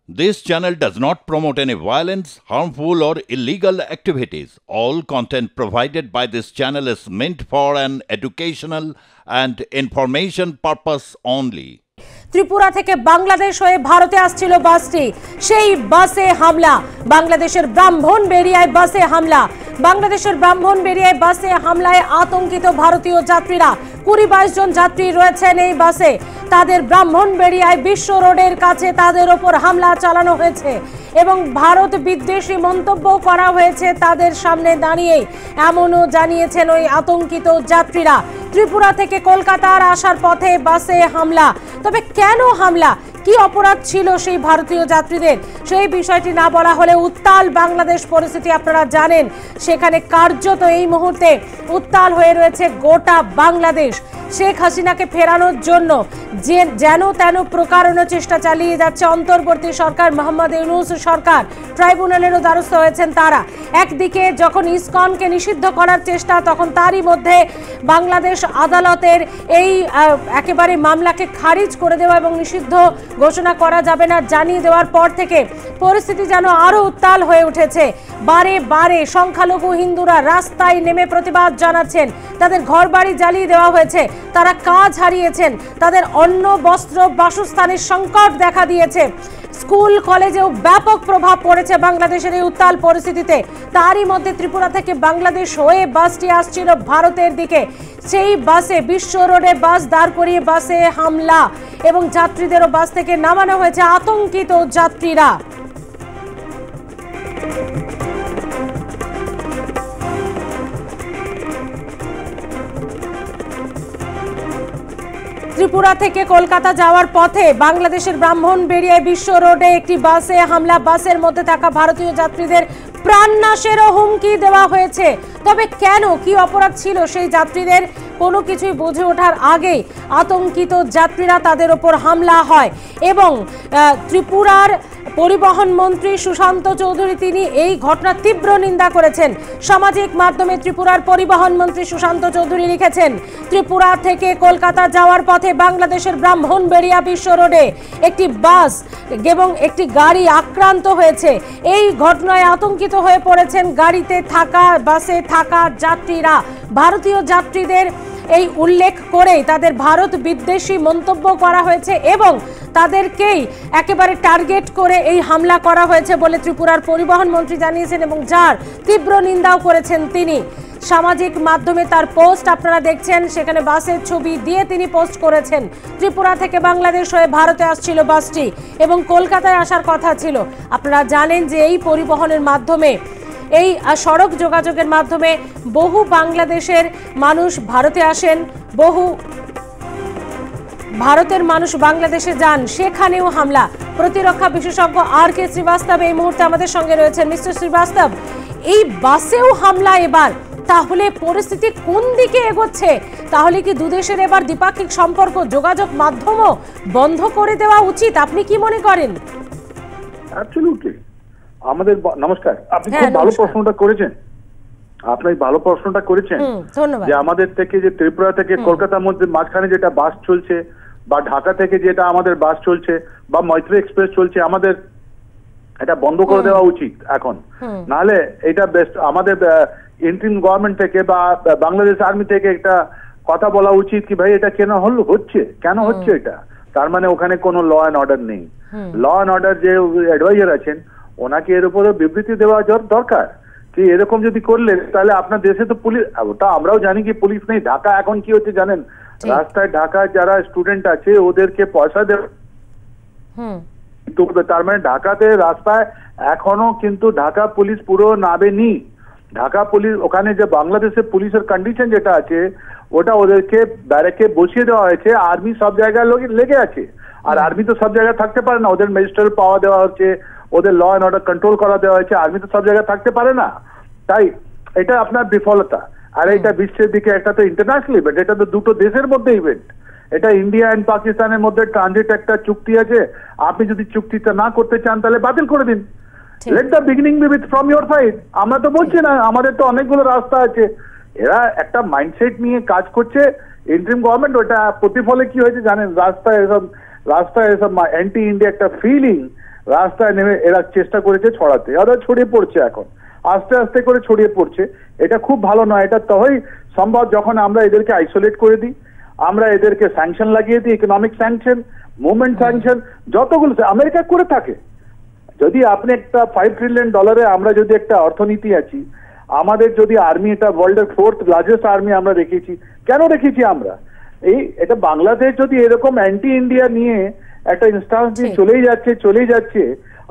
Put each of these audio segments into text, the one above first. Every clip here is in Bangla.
This channel does not promote any violence, harmful, or illegal activities. All content provided by this channel is meant for an educational and information purpose only. Tripura থেকে বাংলাদেশ হয়ে ভারতে আসছিল বাসটি, সেই বাসে হামলা। বাংলাদেশের ব্রাহ্মণবেড়িয়ায় বাসে হামলা। বাংলাদেশের ব্রাহ্মণবেড়িয়ায় বাসে হামলায় আতঙ্কিত ভারতীয় যাত্রীরা। ২০-২২ জন যাত্রী রয়েছেন এই বাসে। তাদের ব্রাহ্মণবেড়িয়ায় বিশ্ব রোডের কাছে তাদের ওপর হামলা চালানো হয়েছে এবং ভারত বিদ্বেষী মন্তব্য করা হয়েছে তাদের সামনে দাঁড়িয়ে, এমনও জানিয়েছেন ওই আতঙ্কিত যাত্রীরা। ত্রিপুরা থেকে কলকাতার আসার পথে বাসে হামলা। তবে কেন হামলা, কি অপরাধ ছিল সেই ভারতীয় যাত্রীদের, সেই বিষয়টি না বলা হলে উত্তাল বাংলাদেশ পরিস্থিতি আপনারা জানেন। সেখানে কার্যত এই মুহূর্তে উত্তাল হয়ে রয়েছে গোটা বাংলাদেশ। শেখ হাসিনাকে ফেরানোর জন্য যেন তেন প্রকারণের চেষ্টা চালিয়ে যাচ্ছে অন্তর্বর্তী সরকার, মোহাম্মদ ইউনূস সরকার। ট্রাইব্যুনালেরও দ্বারস্থ হয়েছেন তারা। একদিকে যখন ইসকনকে নিষিদ্ধ করার চেষ্টা, তখন তারই মধ্যে বাংলাদেশ আদালতের এই একেবারে মামলাকে খারিজ করে দেওয়া এবং নিষিদ্ধ ঘোষণা করা যাবে না জানিয়ে দেওয়ার পর থেকে পরিস্থিতি যেন আরো উত্তাল হয়ে উঠেছে। বারে বারে সংখ্যালঘু হিন্দুরা রাস্তায় নেমে প্রতিবাদ জানাচ্ছেন। তাদের ঘরবাড়ি জ্বালিয়ে দেওয়া হয়েছে, তারা কাজ হারিয়েছেন, তাদের অন্ন বস্ত্র বাসস্থানের সংকট দেখা দিয়েছে। স্কুল কলেজেও ব্যাপক প্রভাব পড়েছে বাংলাদেশের এই উত্তাল পরিস্থিতিতে। তারই মধ্যে ত্রিপুরা থেকে বাংলাদেশ হয়ে বাসটি আসছিল ভারতের দিকে। সেই বাসে বিশ্ব রোডে বাস দাঁড় করিয়ে বাসে হামলা এবং যাত্রীদেরও বাস থেকে নামানো হয়েছে। আতঙ্কিত যাত্রীরা। ত্রিপুরা থেকে কলকাতা যাওয়ার পথে বাংলাদেশের ব্রাহ্মণবেড়িয়ায় বিশ্ব রোডে একটি বাসে হামলা। বাসের মধ্যে থাকা ভারতীয় যাত্রীদের প্রাণনাশেরও হুমকি দেওয়া হয়েছে। তবে কেন, কি অপরাধ ছিল সেই যাত্রীদের, কোনো কিছুই বুঝে ওঠার আগেই আতঙ্কিত যাত্রীরা তাদের ওপর হামলা হয় এবং ত্রিপুরার পরিবহন মন্ত্রী সুশান্ত চৌধুরী তিনি এই ঘটনার তীব্র নিন্দা করেছেন। সামাজিক মাধ্যমে ত্রিপুরার পরিবহন মন্ত্রী সুশান্ত চৌধুরী লিখেছেন, ত্রিপুরা থেকে কলকাতা যাওয়ার পথে বাংলাদেশের ব্রাহ্মণবেড়িয়া বিশ্ব রোডে একটি বাস এবং একটি গাড়ি আক্রান্ত হয়েছে। এই ঘটনায় আতঙ্কিত হয়ে পড়েছেন গাড়িতে থাকা, বাসে থাকা যাত্রীরা। ভারতীয় যাত্রীদের এই উল্লেখ করেই তাদের ভারত বিদ্বেষী মন্তব্য করা হয়েছে এবং তাদেরকেই একেবারে টার্গেট করে এই হামলা করা হয়েছে বলে ত্রিপুরার পরিবহন মন্ত্রী জানিয়েছেন এবং যার তীব্র নিন্দাও করেছেন তিনি। সামাজিক মাধ্যমে তার পোস্ট আপনারা দেখছেন, সেখানে বাসের ছবি দিয়ে তিনি পোস্ট করেছেন। ত্রিপুরা থেকে বাংলাদেশ হয়ে ভারতে আসছিল বাসটি এবং কলকাতায় আসার কথা ছিল। আপনারা জানেন যে এই পরিবহনের মাধ্যমে, এই সড়ক যোগাযোগের মাধ্যমে বহু বাংলাদেশের মানুষ ভারতে আসেন, বহু ভারতের মানুষ বাংলাদেশে যান, সেখানেও হামলা। প্রতিরক্ষা বিশেষজ্ঞ আর.কে. শ্রীবাস্তব এই মুহূর্তে আমাদের সঙ্গে রয়েছেন। মিস্টার শ্রীবাস্তব, এই বাসেও হামলা এবার, তাহলে পরিস্থিতি কোন দিকে এগোচ্ছে? তাহলে কি দুদেশের এবার দ্বিপাক্ষিক সম্পর্ক, যোগাযোগ মাধ্যমও বন্ধ করে দেওয়া উচিত? আপনি কি মনে করেন? অ্যাবসলিউটলি। আমাদের নমস্কার, আপনি খুব ভালো প্রশ্নটা করেছেন। আপনি ভালো প্রশ্নটা করেছেন যে আমাদের থেকে যে ত্রিপুরা থেকে কলকাতার মধ্যে মাঝখানে যেটা বাস চলছে বা ঢাকা থেকে যেটা আমাদের বাস চলছে বা মৈত্রী এক্সপ্রেস চলছে, আমাদের এটা বন্ধ করে দেওয়া উচিত এখন। নাহলে এটা বেস্ট আমাদের ইন্টারিম গভর্নমেন্ট থেকে বা বাংলাদেশ আর্মি থেকে একটা কথা বলা উচিত কি ভাই এটা কেন হচ্ছে, কেন হচ্ছে এটা। তার মানে ওখানে কোনো ল অ্যান্ড অর্ডার নেই। ল অ্যান্ড অর্ডার যে অ্যাডভাইজার আছেন ওনাকে এর উপরে বিবৃতি দেওয়া দরকার কি এরকম যদি করলে তাহলে আপনার দেশে তো পুলিশ, ওটা আমরাও জানি কি পুলিশ নেই। ঢাকা এখন কি হচ্ছে জানেন, রাস্তায় ঢাকায় যারা স্টুডেন্ট আছে ওদেরকে পয়সা দেওয়া, তার মানে ঢাকাতে রাস্তায় এখনো কিন্তু ঢাকা পুলিশ পুরো নামেনি। ঢাকা পুলিশ ওখানে যে বাংলাদেশের পুলিশের কন্ডিশন যেটা আছে ওটা ওদেরকে ব্যারাকে বসিয়ে দেওয়া হয়েছে। আর্মি সব জায়গায় লেগে আছে, আর আর্মি তো সব জায়গায় থাকতে পারে না। ওদের ম্যাজিস্ট্রেট পাওয়া দেওয়া হচ্ছে, ওদের ল অ্যান্ড অর্ডার কন্ট্রোল করা দেওয়া হয়েছে। আর্মি তো সব জায়গায় থাকতে পারে না, তাই এটা আপনার বিফলতা। আর এটা বিশ্বের দিকে একটা তো ইন্টারন্যাশনাল ইভেন্ট, এটা তো দুটো দেশের মধ্যে ইভেন্ট। এটা ইন্ডিয়া এন্ড পাকিস্তানের মধ্যে ট্রানজিট একটা চুক্তি আছে। আপনি যদি চুক্তিটা না করতে চান তাহলে বাতিল করে দিন। Let the beginning B with from your side. আমরা তো বলছি না, আমাদের তো অনেকগুলো রাস্তা আছে। এরা একটা মাইন্ডসেট নিয়ে কাজ করছে ইন্টারিম গভর্নমেন্ট। ওটা প্রতিফলে কি হয়েছে জানেন, রাস্তায় এসব অ্যান্টি ইন্ডিয়া একটা ফিলিং রাস্তায় নেমে এরা চেষ্টা করেছে ছড়াতে, ওরা ছড়িয়ে পড়ছে, এখন আস্তে আস্তে করে ছড়িয়ে পড়ছে। এটা খুব ভালো নয়। এটা তবেই সম্ভব যখন আমরা এদেরকে আইসোলেট করে দিই, আমরা এদেরকে স্যাংশন লাগিয়ে দিই, ইকোনমিক স্যাংশন, মুভমেন্ট স্যাংশন, যতগুলো আমেরিকা করে থাকে। যদি আপনি একটা $5 ট্রিলিয়ন আমরা যদি একটা অর্থনীতি আছি, আমাদের যদি আর্মি, এটা ওয়ার্ল্ডের 4th লার্জেস্ট আর্মি আমরা রেখেছি, কেন রেখেছি আমরা? এটা বাংলাদেশ যদি এরকম অ্যান্টি ইন্ডিয়া নিয়ে একটা ইনস্টান্স দিয়ে চলেই যাচ্ছে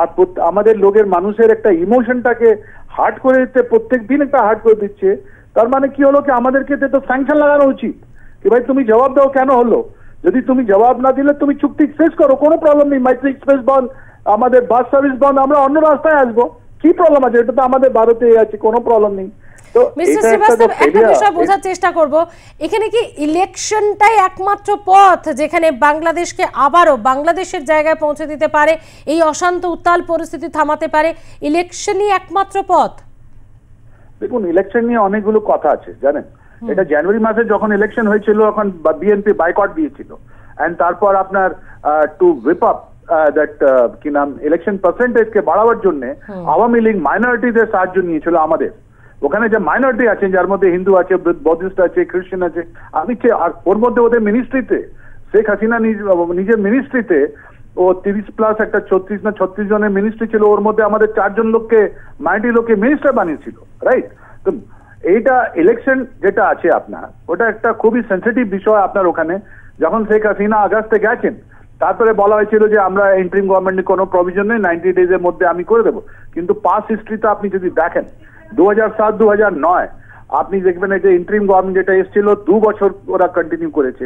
আর আমাদের লোকের মানুষের একটা ইমোশনটাকে হার্ট করে দিচ্ছে, প্রত্যেক দিন একটা হার্ট করে দিচ্ছে, তার মানে কি হলো কি আমাদেরকে তো স্যাংশন লাগানো উচিত কি ভাই তুমি জবাব দাও কেন হলো। যদি তুমি জবাব না দিলে তুমি চুক্তি শেষ করো, কোনো প্রবলেম নেই, মাইত্রী এক্সপ্রেস বন্ধ, আমাদের বাস সার্ভিস বন্ধ, আমরা অন্য রাস্তায় আসবো, কি প্রবলেম আছে? এটা তো আমাদের ভারতে আছে, কোনো প্রবলেম নেই। মিস্টার শ্রীবাস্তব, একটা বিষয় বোঝার চেষ্টা করব, এখানে কি ইলেকশনটাই একমাত্র পথ যেখানে বাংলাদেশকে আবারও বাংলাদেশের জায়গায় পৌঁছে দিতে পারে, এই অশান্ত উত্তাল পরিস্থিতি থামাতে পারে, ইলেকশনই একমাত্র পথ? দেখুন, ইলেকশন নিয়ে অনেকগুলো কথা আছে জানেন। এটা জানুয়ারি মাসে যখন ইলেকশন হয়েছিল তখন বিএনপি বাইকট দিয়েছিল, এন্ড তারপর আপনার টু হুইপ আপ দ্যাট কি নাম ইলেকশন পার্সেন্টেজকে বাড়াবার জন্য আওয়ামী লীগ মাইনরিটিদের সাহায্য নিয়েছিল আমাদের। ওখানে যে মাইনরিটি আছে, যার মধ্যে হিন্দু আছে, বৌদ্ধিস্ট আছে, খ্রিস্টান আছে, আমি আর ওর মধ্যে ওদের মিনিস্ট্রিতে শেখ হাসিনা নিজের মিনিস্ট্রিতে ও 30+ একটা 34 না 36 জনের মিনিস্ট্রি ছিল, ওর মধ্যে আমাদের 4 জন লোককে মাইনরিটি লোককে মিনিস্টার বানিয়েছিল, রাইট? তো এইটা ইলেকশন যেটা আছে আপনার, ওটা একটা খুবই সেন্সিটিভ বিষয়। আপনার ওখানে যখন শেখ হাসিনা আগস্টে গেছেন, তারপরে বলা হয়েছিল যে আমরা ইন্টারিম গভর্নমেন্টের কোনো প্রভিশন নেই, 90 ডেজের মধ্যে আমি করে দেবো। কিন্তু পাস হিস্ট্রিতে আপনি যদি দেখেন 2007-2009 আপনি দেখবেন এই যে ইন্টারিম গভর্নমেন্ট যেটা এসেছিল 2 বছর ওরা কন্টিনিউ করেছে।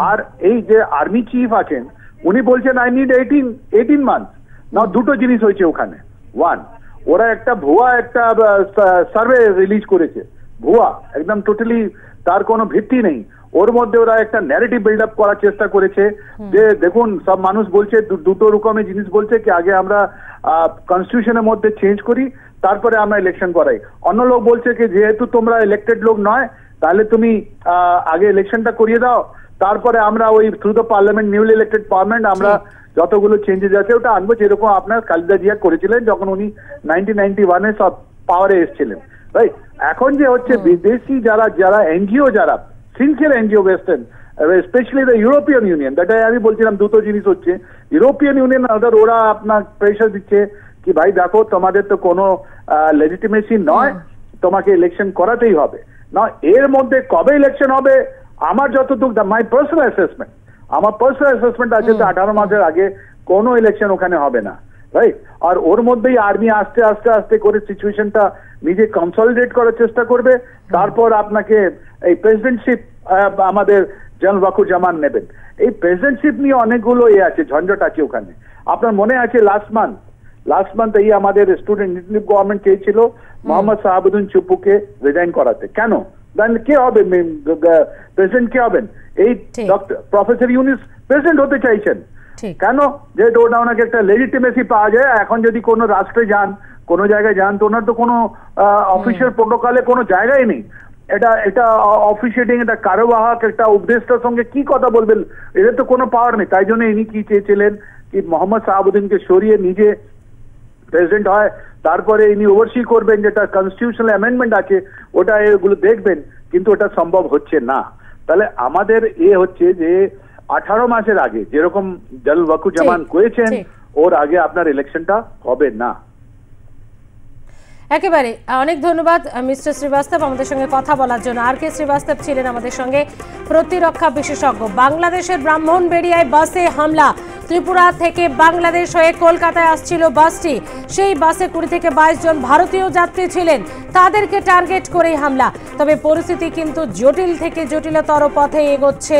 আর এই যে আর্মি চিফ আছেন উনি বলছেন আই নিড 18 মান্থ না। দুটো জিনিস হয়েছে ওখানে। ওয়ান, ওরা একটা ভুয়া একটা সার্ভে রিলিজ করেছে, ভুয়া একদম টোটালি, তার কোনো ভিত্তি নেই। ওর মধ্যে ওরা একটা ন্যারেটিভ বিল্ড আপ করার চেষ্টা করেছে যে দেখুন সব মানুষ বলছে, দুটো রকমের জিনিস বলছে কি আগে আমরা কনস্টিটিউশনের মধ্যে চেঞ্জ করি তারপরে আমরা ইলেকশন করাই। অন্য লোক বলছে কি যেহেতু তোমরা ইলেক্টেড লোক নয় তাহলে তুমি আগে ইলেকশনটা করিয়ে দাও, তারপরে আমরা ওই through the parliament, newly elected parliament আমরা যতগুলো চেঞ্জেস আছে ওটা আনবো, যেরকম আপনার খালেদা জিয়া করেছিলেন যখন উনি 1991-এ সব পাওয়ারে এসেছিলেন, রাইট? এখন যে হচ্ছে বিদেশি যারা এনজিও, যারা sincere NGO western, specially the European union, that আমি বলছিলাম দুটো জিনিস হচ্ছে, ইউরোপিয়ান ইউনিয়ন ওরা আপনার প্রেশার দিচ্ছে কি ভাই দেখো তোমাদের তো কোনো লেজিটিমেসি নয়, তোমাকে ইলেকশন করাতেই হবে না। এর মধ্যে কবে ইলেকশন হবে আমার যতটুকু মাই পার্সোনাল অ্যাসেসমেন্ট, আমার পার্সোনাল অ্যাসেসমেন্ট আছে তো 18 মাসের আগে কোনো ইলেকশন ওখানে হবে না, রাইট? আর ওর মধ্যেই আর্মি আস্তে আস্তে আস্তে করে সিচুয়েশনটা নিজে কনসলিডেট করার চেষ্টা করবে, তারপর আপনাকে এই প্রেসিডেন্টশিপ আমাদের জেনারেল ওয়াকুরুজ্জামান নেবেন। এই প্রেসিডেন্টশিপ নিয়ে অনেকগুলো আছে, ঝঞ্ঝট আছে ওখানে। আপনার মনে আছে লাস্ট মান্থ এই আমাদের স্টুডেন্ট গভর্নমেন্ট চেয়েছিল মোহাম্মদ শাহাবুদ্দিন চুপ্পুকে রিজাইন করাতে। কেন? কে হবে প্রেসিডেন্ট? কে হবেন? এই প্রফেসর ইউনুস প্রেসিডেন্ট হতে চাইছেন। কেন? যেহেতু ওটা ওনাকে একটা লেজিটিমেসি পাওয়া যায়। এখন যদি কোনো রাষ্ট্রে যান, কোনো জায়গায় যান, তো ওনার তো কোনো অফিসিয়াল প্রোটোকলে কোনো জায়গায় নেই। এটা অফিসিয়েটিং, এটা কারোবাহক, একটা উপদেষ্টার সঙ্গে কি কথা বলবেন, এদের তো কোনো পাওয়ার নেই। তাই জন্য ইনি কি চেয়েছিলেন কি মোহাম্মদ শাহাবুদ্দিনকে সরিয়ে নিজে প্রেসিডেন্ট হয়, তারপরে ইনি ওভারসি করবেন, যেটা কনস্টিটিউশনাল অ্যামেন্ডমেন্ট আছে ওটা এগুলো দেখবেন, কিন্তু ওটা সম্ভব হচ্ছে না। তাহলে আমাদের হচ্ছে যে 18 মাসের আগে যেরকম জেনারেল ওয়াকুরুজ্জামান করেছেন ওর আগে আপনার ইলেকশনটা হবে না। একেবারে অনেক ধন্যবাদ মিস্টার শ্রীবাস্তব আমাদের সঙ্গে কথা বলার জন্য। আর কে শ্রীবাস্তব ছিলেন আমাদের সঙ্গে, প্রতিরক্ষা বিশেষজ্ঞ। বাংলাদেশের ব্রাহ্মণবেড়িয়ায় বাসে হামলা, ত্রিপুরা থেকে বাংলাদেশ হয়ে কলকাতায় আসছিল বাসটি, সেই বাসে 20 থেকে 22 জন ভারতীয় যাত্রী ছিলেন, তাদেরকে টার্গেট করেই হামলা। তবে পরিস্থিতি কিন্তু জটিল থেকে জটিলতর পথে এগোচ্ছে।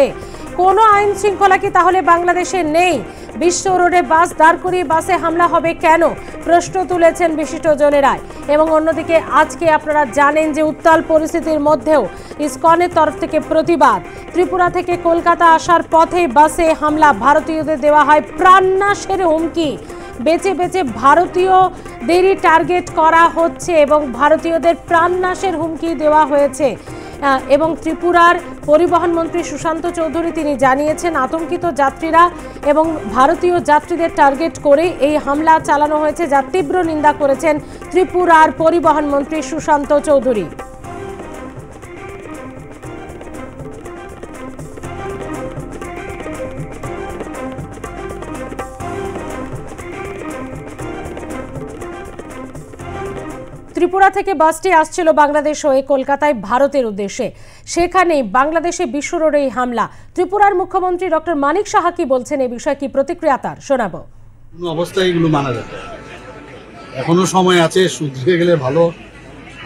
কোনো আইন শৃঙ্খলা কি তাহলে বাংলাদেশে নেই? বিশ্ব রোডে বাস দাঁড় করিয়ে বাসে হামলা হবে কেন, প্রশ্ন তুলেছেন বিশিষ্টজনেরা। এবং অন্যদিকে আজকে আপনারা জানেন যে উত্তাল পরিস্থিতির মধ্যেও ইসকনের তরফ থেকে প্রতিবাদ। ত্রিপুরা থেকে কলকাতা আসার পথে বাসে হামলা, ভারতীয়দের দেওয়া হয় প্রাণনাশের হুমকি। বেছে বেছে ভারতীয়দেরই টার্গেট করা হচ্ছে এবং ভারতীয়দের প্রাণনাশের হুমকি দেওয়া হয়েছে। এবং ত্রিপুরার পরিবহন মন্ত্রী সুশান্ত চৌধুরী তিনি জানিয়েছেন আতঙ্কিত যাত্রীরা এবং ভারতীয় যাত্রীদের টার্গেট করে এই হামলা চালানো হয়েছে, যার তীব্র নিন্দা করেছেন ত্রিপুরার পরিবহন মন্ত্রী সুশান্ত চৌধুরী। ত্রিপুরা থেকে বাসটি আসছিল বাংলাদেশ হয়ে কলকাতায় ভারতের উদ্দেশ্যে, সেখানেই বাংলাদেশে বিস্ফোরণের এই হামলা। ত্রিপুরার মুখ্যমন্ত্রী ডক্টর মানিক সাহা কি বলছেন এই বিষয়ে, কি প্রতিক্রিয়া তার, শোনাবো। কোনো অবস্থায় এগুলো মানা যাবে, এখনো সময় আছে, শুধরে গেলে ভালো।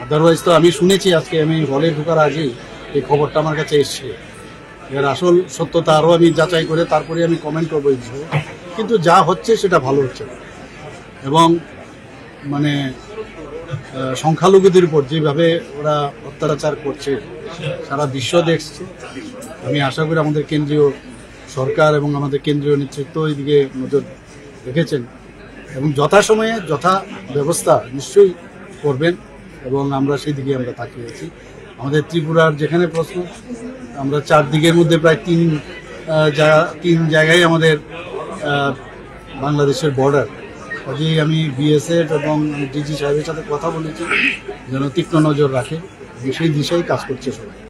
আদারওয়াইজ তো আমি শুনেছি, আজকে আমি হলে ঢোকার আগেই এই খবরটা আমার কাছে এসছে। এর আসল সত্যতা আরও আমি যাচাই করে তারপরে আমি কমেন্ট করবো এই বিষয়ে। কিন্তু যা হচ্ছে সেটা ভালো হচ্ছে এবং মানে সংখ্যালঘুদের উপর যেভাবে ওরা অত্যাচার করছে সারা বিশ্ব দেখছে। আমি আশা করি আমাদের কেন্দ্রীয় সরকার এবং আমাদের কেন্দ্রীয় নেতৃত্ব এদিকে নজর রেখেছেন এবং যথাসময়ে যথা ব্যবস্থা নিশ্চয়ই করবেন এবং আমরা সেই দিকে আমরা তাকিয়ে আছি। আমাদের ত্রিপুরার যেখানে প্রশ্ন, আমরা 4 দিকের মধ্যে প্রায় 3 জায়গায় আমাদের বাংলাদেশের বর্ডার। কাজেই আমি বিএসএফ এবং ডিজি সাহেবের সাথে কথা বলেছি যেন তীক্ষ্ণ নজর রাখে, সেই দিশেই কাজ করছে সবাই।